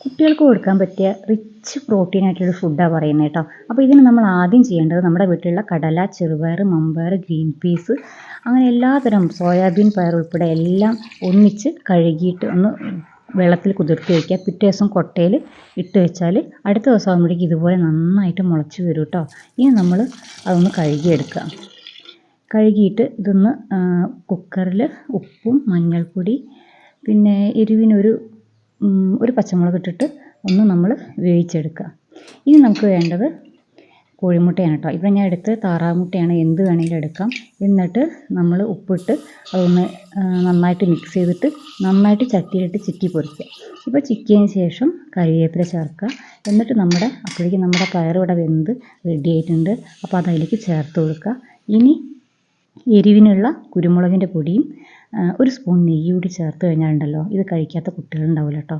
കുട്ടികൾക്ക് കൊടുക്കാൻ പറ്റിയ റിച്ച് പ്രോട്ടീൻ ആയിട്ടുള്ള ഫുഡാണ് പറയുന്നത് കേട്ടോ. അപ്പോൾ ഇതിന് നമ്മൾ ആദ്യം ചെയ്യേണ്ടത് നമ്മുടെ വീട്ടിലുള്ള കടല, ചെറുപയർ, മമ്പയർ, ഗ്രീൻ പീസ് അങ്ങനെ എല്ലാതരം സോയാബീൻ, പയർ ഉൾപ്പെടെ എല്ലാം ഒന്നിച്ച് കഴുകിയിട്ട് ഒന്ന് വെള്ളത്തിൽ കുതിർത്തി വയ്ക്കുക. പിറ്റേ ദിവസം കൊട്ടയിൽ ഇട്ട് വെച്ചാൽ അടുത്ത ദിവസം ആകുമ്പോഴേക്കും ഇതുപോലെ നന്നായിട്ട് മുളച്ച് വരും കേട്ടോ. ഇനി നമ്മൾ അതൊന്ന് കഴുകിയെടുക്കുക. കഴുകിയിട്ട് ഇതൊന്ന് കുക്കറിൽ ഉപ്പും മഞ്ഞൾപ്പൊടി പിന്നെ എരിവിനൊരു പച്ചമുളക് ഇട്ടിട്ട് ഒന്ന് നമ്മൾ വേവിച്ചെടുക്കുക. ഇനി നമുക്ക് വേണ്ടത് കോഴിമുട്ടയാണ് കേട്ടോ. ഇപ്പം ഞാൻ എടുത്ത് താറാവ് മുട്ടയാണ്, എന്ത് വേണമെങ്കിലും എടുക്കാം. എന്നിട്ട് നമ്മൾ ഉപ്പിട്ട് അതൊന്ന് നന്നായിട്ട് മിക്സ് ചെയ്തിട്ട് നന്നായിട്ട് ചട്ടിയിലിട്ട് ചിക്കി പൊരിക്കുക. ഇപ്പോൾ ചിക്കിയതിന് ശേഷം കറിവേപ്പില ചേർക്കുക. എന്നിട്ട് അപ്പോഴേക്കും നമ്മുടെ പയറിവിടെ വെന്ത് റെഡി ആയിട്ടുണ്ട്. അപ്പോൾ അത് അതിലേക്ക് ചേർത്ത് കൊടുക്കുക. ഇനി എരിവിനുള്ള കുരുമുളകിൻ്റെ പൊടിയും ഒരു സ്പൂൺ നെയ്യ് കൂടി ചേർത്ത് കഴിഞ്ഞാലുണ്ടല്ലോ ഇത് കഴിക്കാത്ത കുട്ടികളുണ്ടാവില്ല കേട്ടോ.